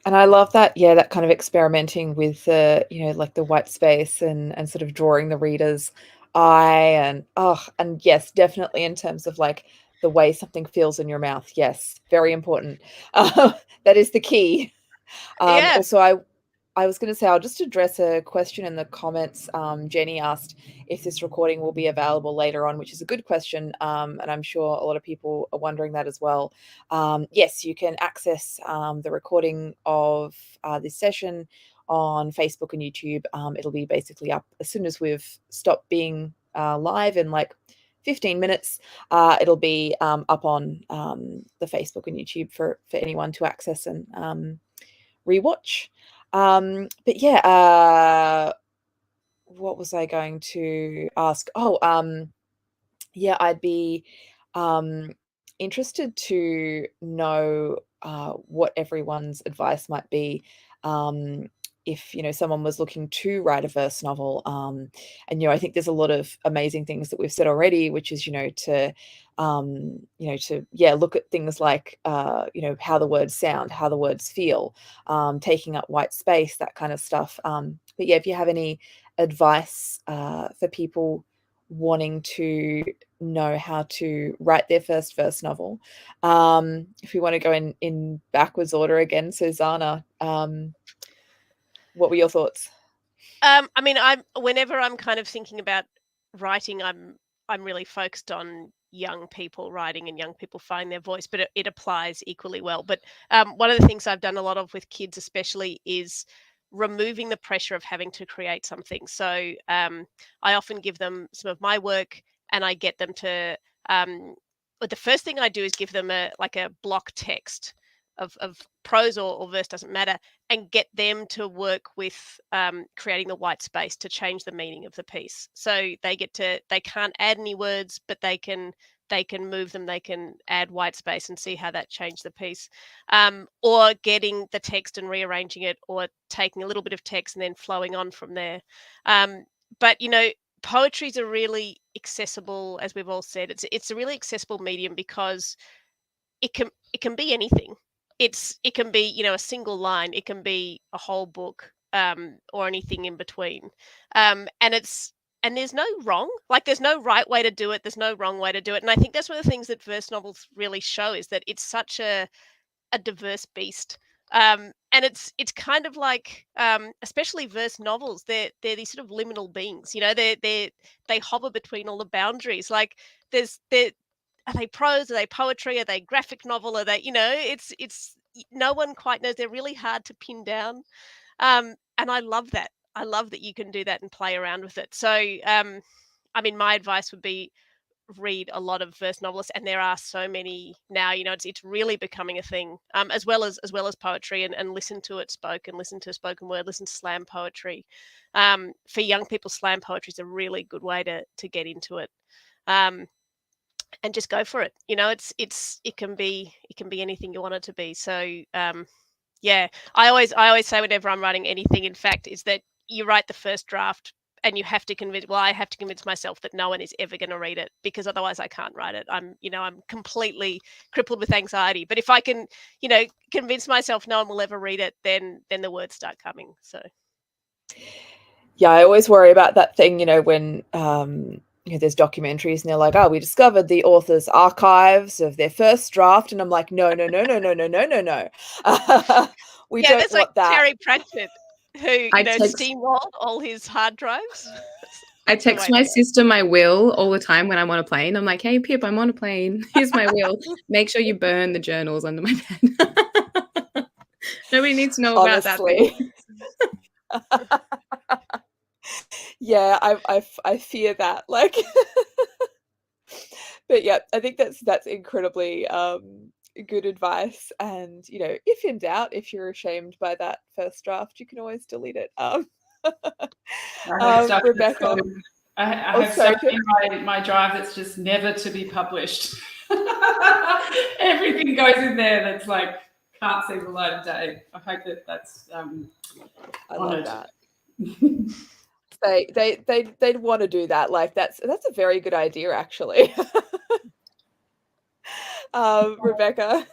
And I love that, that kind of experimenting with the, like the white space and sort of drawing the reader's eye and yes, definitely in terms of like the way something feels in your mouth. Yes, very important. That is the key.
Yeah.
Also, I was going to say, I'll just address a question in the comments. Jenny asked if this recording will be available later on, which is a good question. And I'm sure a lot of people are wondering that as well. Yes, you can access the recording of this session on Facebook and YouTube. It'll be basically up as soon as we've stopped being live in like 15 minutes. It'll be up on the Facebook and YouTube for anyone to access and rewatch. But yeah, what was I going to ask? Oh, yeah, I'd be interested to know what everyone's advice might be if someone was looking to write a verse novel. And I think there's a lot of amazing things that we've said already, which is to look at things like how the words sound, how the words feel, taking up white space, that kind of stuff. But yeah, if you have any advice for people wanting to know how to write their first verse novel, if we want to go in backwards order again, so Zana, what were your thoughts?
I mean, whenever I'm kind of thinking about writing, I'm really focused on young people writing and young people finding their voice, but it applies equally well. But one of the things I've done a lot of with kids especially is removing the pressure of having to create something. So I often give them some of my work, and I get them to but the first thing I do is give them a block text of prose or verse, doesn't matter, and get them to work with creating the white space to change the meaning of the piece. So they can't add any words, but they can move them, they can add white space and see how that changed the piece. Or getting the text and rearranging it, or taking a little bit of text and then flowing on from there. But poetry is a really accessible, as we've all said, it's a really accessible medium because it can be anything. It can be a single line, it can be a whole book, or anything in between, and there's no wrong, there's no right way to do it, there's no wrong way to do it. And I think that's one of the things that verse novels really show, is that it's such a diverse beast. And it's kind of like, especially verse novels, they're these sort of liminal beings, they hover between all the boundaries. Are they prose? Are they poetry? Are they graphic novel? Are they, it's no one quite knows. They're really hard to pin down. And I love that. I love that you can do that and play around with it. So, I mean, my advice would be read a lot of verse novelists, and there are so many now. It's really becoming a thing, as well as poetry, and listen to it spoken, listen to spoken word, listen to slam poetry. For young people, slam poetry is a really good way to get into it. And just go for it. It can be anything you want it to be. So yeah, I always say, whenever I'm writing anything, in fact, is that you write the first draft, and you have to I have to convince myself that no one is ever going to read it, because otherwise I can't write it. I'm completely crippled with anxiety. But if I can, convince myself no one will ever read it, then the words start coming. So
yeah, I always worry about that thing, when there's documentaries and they're like, oh, we discovered the author's archives of their first draft, and I'm like, no. We don't
there's
want that.
Terry Pratchett, who steamrolled all his hard drives.
I text my sister my will all the time when I'm on a plane. I'm like, hey, Pip, I'm on a plane. Here's my will. Make sure you burn the journals under my bed. Nobody needs to know about that thing.
Yeah, I fear that. But yeah, I think that's incredibly good advice. And if in doubt, if you're ashamed by that first draft, you can always delete it. Rebecca,
I have stuff in my drive that's just never to be published. Everything goes in there that's can't see the light of day. I hope that's
I love that. They'd want to do that. That's a very good idea, actually. Rebecca.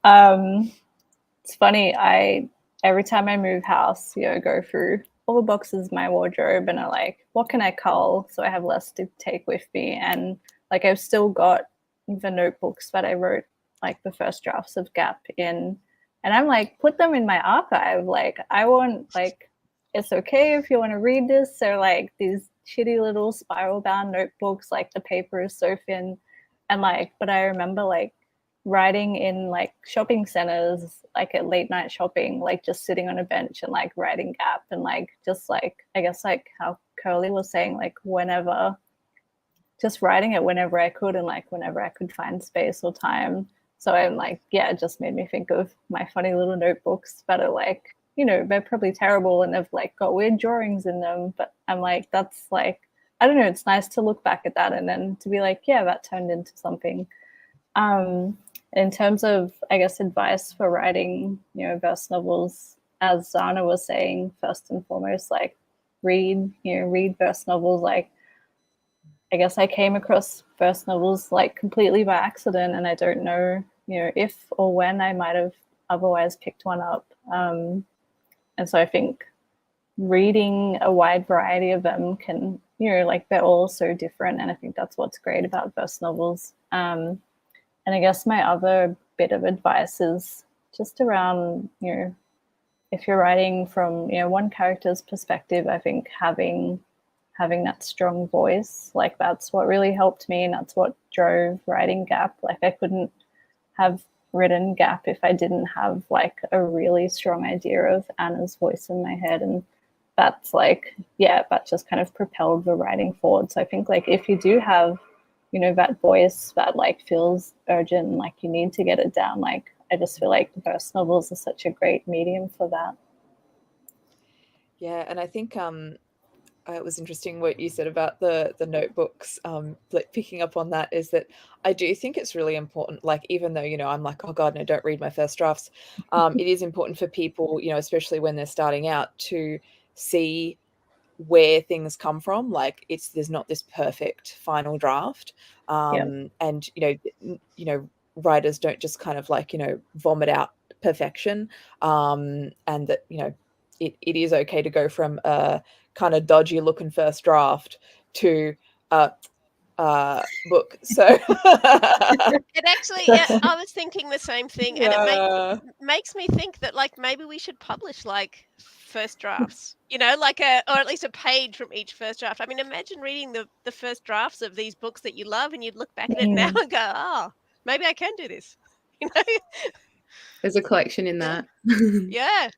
It's funny. Every time I move house, go through all the boxes in my wardrobe, and I'm like, what can I cull so I have less to take with me? And I've still got the notebooks that I wrote the first drafts of Gap in, and I'm like, put them in my archive. I want it's okay if you want to read this. They're these shitty little spiral bound notebooks, the paper is so thin, and but I remember writing in shopping centers, at late night shopping, just sitting on a bench and writing Gap, and just I guess how Kirli was saying, whenever just writing it whenever I could and like whenever I could find space or time. So I'm like, yeah, it just made me think of my funny little notebooks that are like, you know, they're probably terrible and have like got weird drawings in them. But I'm like, that's like, I don't know, it's nice to look back at that and then to be like, yeah, that turned into something. In terms of, I guess, advice for writing, you know, verse novels, as Zana was saying, first and foremost, like read verse novels. Like, I guess I came across verse novels like completely by accident, and I don't know, you know, if or when I might have otherwise picked one up. And so I think reading a wide variety of them can, you know, like they're all so different, and I think that's what's great about verse novels. And I guess my other bit of advice is just around, you know, if you're writing from, you know, one character's perspective, I think having that strong voice, like that's what really helped me, and that's what drove writing Gap. Like I couldn't have written Gap if I didn't have like a really strong idea of Anna's voice in my head, and that's like, yeah, that just kind of propelled the writing forward. So I think like if you do have, you know, that voice that like feels urgent, like you need to get it down, like I just feel like verse novels are such a great medium for that.
Yeah, and I think it was interesting what you said about the notebooks. Like picking up on that is that I do think it's really important. Like even though, you know, I'm like, oh God, no, don't read my first drafts. It is important for people, you know, especially when they're starting out, to see where things come from. Like there's not this perfect final draft. And you know, writers don't just kind of like, you know, vomit out perfection. And that, you know, it is okay to go from a kind of dodgy looking first draft to book. So
It actually, I was thinking the same thing, and it makes me think that like maybe we should publish like first drafts, you know, like or at least a page from each first draft. I mean, imagine reading the first drafts of these books that you love, and you'd look back at it now and go, oh, maybe I can do this, you know.
There's a collection in that.
Yeah.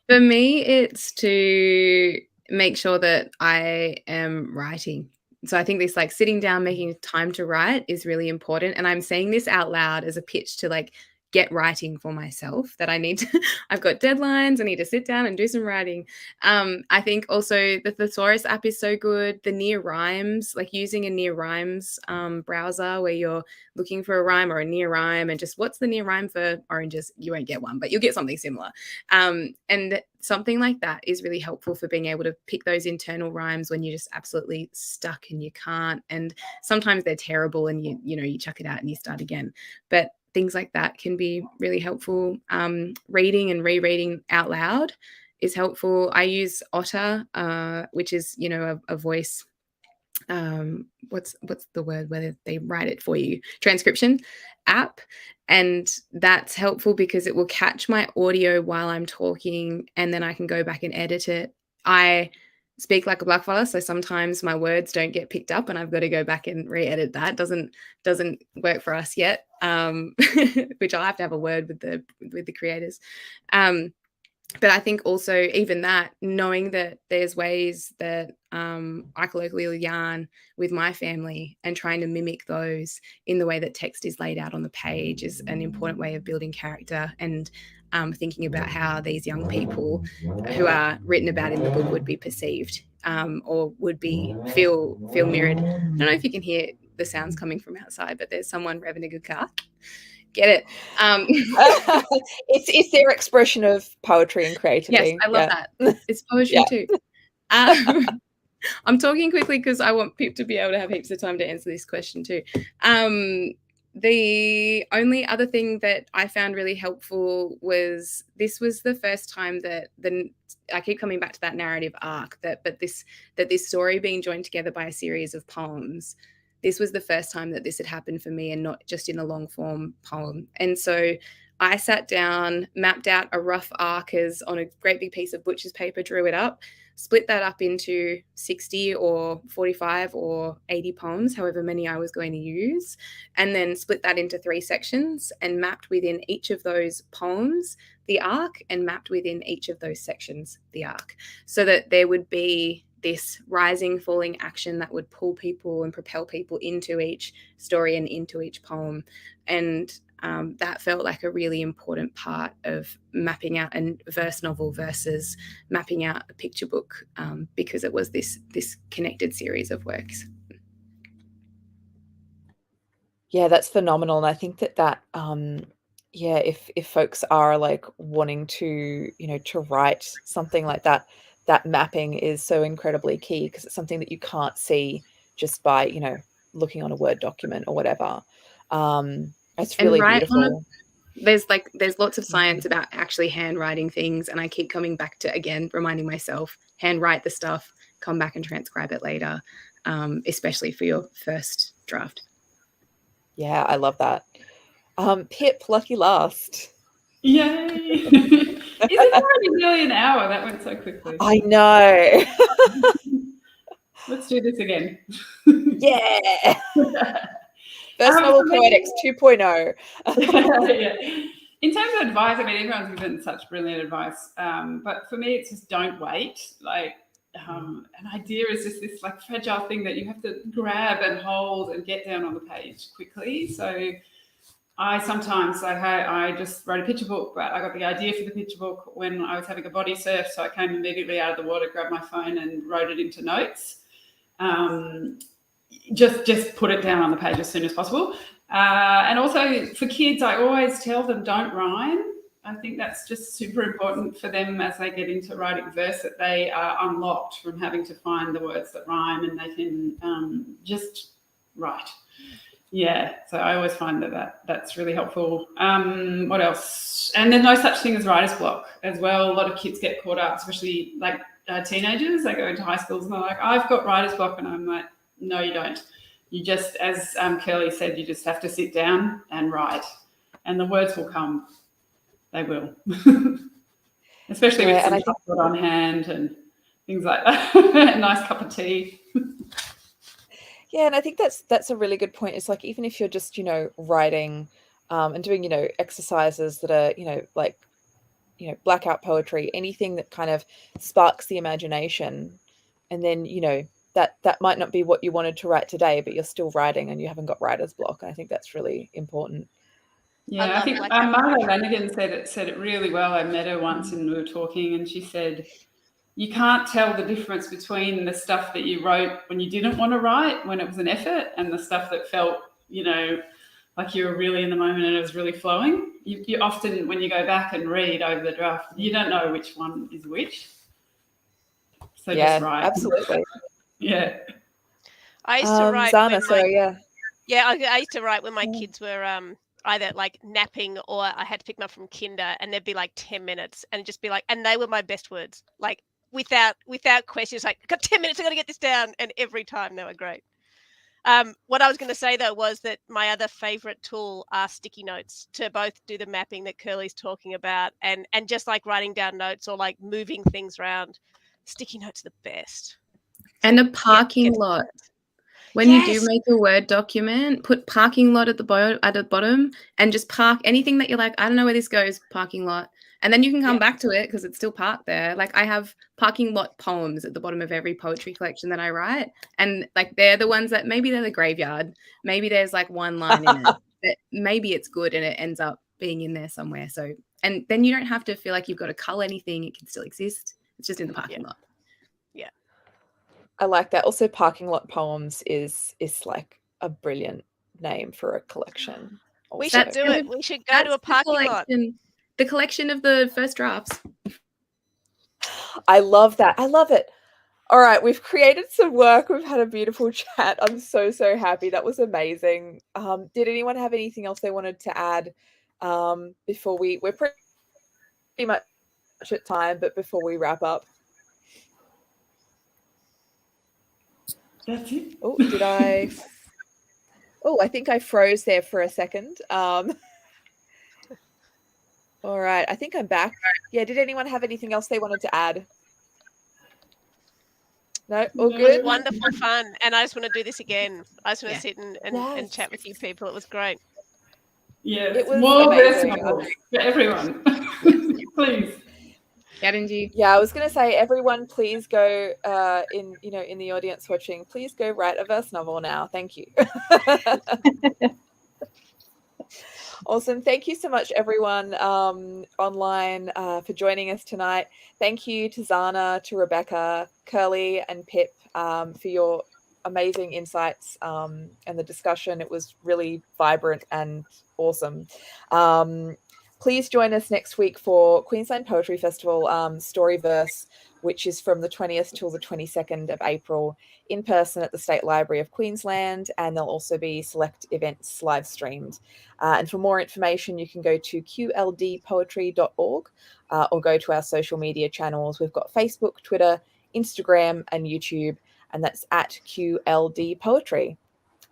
For me, it's to make sure that I am writing. So I think this like sitting down, making time to write is really important. And I'm saying this out loud as a pitch to like get writing for myself, that I need to, I've got deadlines, I need to sit down and do some writing. I think also the Thesaurus app is so good. The Near Rhymes, like using a Near Rhymes browser where you're looking for a rhyme or a near rhyme and just what's the near rhyme for oranges? You won't get one, but you'll get something similar. And something like that is really helpful for being able to pick those internal rhymes when you're just absolutely stuck and you can't. And sometimes they're terrible and you chuck it out and you start again. But things like that can be really helpful. Reading and rereading out loud is helpful. I use Otter, which is, you know, a voice, what's the word where they write it for you, transcription app. And that's helpful because it will catch my audio while I'm talking, and then I can go back and edit it. I speak like a blackfella, so sometimes my words don't get picked up and I've got to go back and re-edit that. Doesn't work for us yet, which I'll have to have a word with the creators. But I think also even that, knowing that there's ways that I colloquially yarn with my family and trying to mimic those in the way that text is laid out on the page is an important way of building character and thinking about how these young people who are written about in the book would be perceived or would be feel mirrored. I don't know if you can hear the sounds coming from outside, but there's someone revving a good car. Get it?
It's their expression of poetry and creativity.
Yes, I love that. It's poetry too. I'm talking quickly because I want people to be able to have heaps of time to answer this question too. The only other thing that I found really helpful was this was the first time that I keep coming back to that narrative arc that this story being joined together by a series of poems. This was the first time that this had happened for me and not just in a long form poem. And so I sat down, mapped out a rough arc on a great big piece of butcher's paper, drew it up, split that up into 60 or 45 or 80 poems, however many I was going to use, and then split that into 3 sections and mapped within each of those poems the arc and mapped within each of those sections the arc, so that there would be this rising, falling action that would pull people and propel people into each story and into each poem. And that felt like a really important part of mapping out a verse novel versus mapping out a picture book, because it was this connected series of works.
Yeah, that's phenomenal. And I think that yeah, if folks are like wanting to, to write something like that, that mapping is so incredibly key, because it's something that you can't see just by, looking on a Word document or whatever. It's really beautiful.
There's lots of science about actually handwriting things, and I keep coming back to, again, reminding myself, handwrite the stuff, come back and transcribe it later, especially for your first draft.
Yeah, I love that. Pip, lucky last.
Yay! Is it already nearly an hour? That went so quickly.
I know.
Let's do this again.
Yeah. First novel Poetics 2.0.
Yeah. In terms of advice, I mean, everyone's given such brilliant advice. But for me, it's just don't wait. Like, an idea is just this like fragile thing that you have to grab and hold and get down on the page quickly. So I sometimes, I just wrote a picture book, but I got the idea for the picture book when I was having a body surf. So I came immediately out of the water, grabbed my phone and wrote it into notes. Just put it down on the page as soon as possible. And also for kids, I always tell them don't rhyme. I think that's just super important for them as they get into writing verse, that they are unlocked from having to find the words that rhyme, and they can just write. Yeah, so I always find that's really helpful. What else? And there's no such thing as writer's block as well. A lot of kids get caught up, especially like teenagers. They go into high schools and they're like, I've got writer's block. And I'm like, no, you don't. You just, as Kirli said, you just have to sit down and write, and the words will come. They will. Especially with some chocolate on hand and things like that. A nice cup of tea.
Yeah, and I think that's a really good point. It's like, even if you're just, writing and doing, exercises that are, like, blackout poetry, anything that kind of sparks the imagination, and then, that might not be what you wanted to write today, but you're still writing and you haven't got writer's block. And I think that's really important.
Yeah, I think Margo Lanigan said it really well. I met her once and we were talking, and she said, you can't tell the difference between the stuff that you wrote when you didn't want to write, when it was an effort, and the stuff that felt, like you were really in the moment and it was really flowing. You often, when you go back and read over the draft, you don't know which one is which. So just write.
Absolutely.
Yeah.
I used to write.
Zana,
Yeah, I used to write when my kids were either like napping, or I had to pick them up from kinder, and there'd be like 10 minutes and just be like, and they were my best words, like without questions, like, got 10 minutes, I got to get this down. And every time they were great. What I was going to say though was that my other favorite tool are sticky notes, to both do the mapping that Kirli's talking about and just like writing down notes or like moving things around. Sticky notes are the best.
And a parking lot. When you do make a Word document, put parking lot at the bottom, and just park anything that you're like, I don't know where this goes, parking lot. And then you can come back to it because it's still parked there. Like, I have parking lot poems at the bottom of every poetry collection that I write. And like, they're the ones that maybe they're the graveyard. Maybe there's like one line in it. But maybe it's good and it ends up being in there somewhere. So, and then you don't have to feel like you've got to cull anything. It can still exist. It's just in the parking lot.
Yeah.
I like that. Also, parking lot poems is like a brilliant name for a collection. Also.
We should do it. We should go to a parking lot.
The collection of the first drafts.
I love that. I love it. All right, we've created some work. We've had a beautiful chat. I'm so happy. That was amazing. Did anyone have anything else they wanted to add before we're pretty much at time, but before we wrap up?
That's it.
Oh, did I? Oh, I think I froze there for a second. All right, I think I'm back. Yeah, did anyone have anything else they wanted to add? No, all good?
It was wonderful fun, and I just want to do this again. I just want to sit and chat with you people. It was great.
Yes,
it was
more
amazing.
verse novels for everyone. Please.
Yarinji.
Yeah, I was going to say, everyone, please go in the audience watching, please go write a verse novel now. Thank you. Awesome. Thank you so much, everyone online for joining us tonight. Thank you to Zana, to Rebecca, Kirli, and Pip for your amazing insights and the discussion. It was really vibrant and awesome. Please join us next week for Queensland Poetry Festival Storyverse, which is from the 20th till the 22nd of April in person at the State Library of Queensland, and there'll also be select events live streamed. And for more information, you can go to qldpoetry.org or go to our social media channels. We've got Facebook, Twitter, Instagram, and YouTube, and that's at QLD Poetry.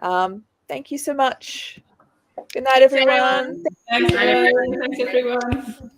Thank you so much. Good night, everyone.
Everyone.
Thanks, everyone. Thanks, everyone.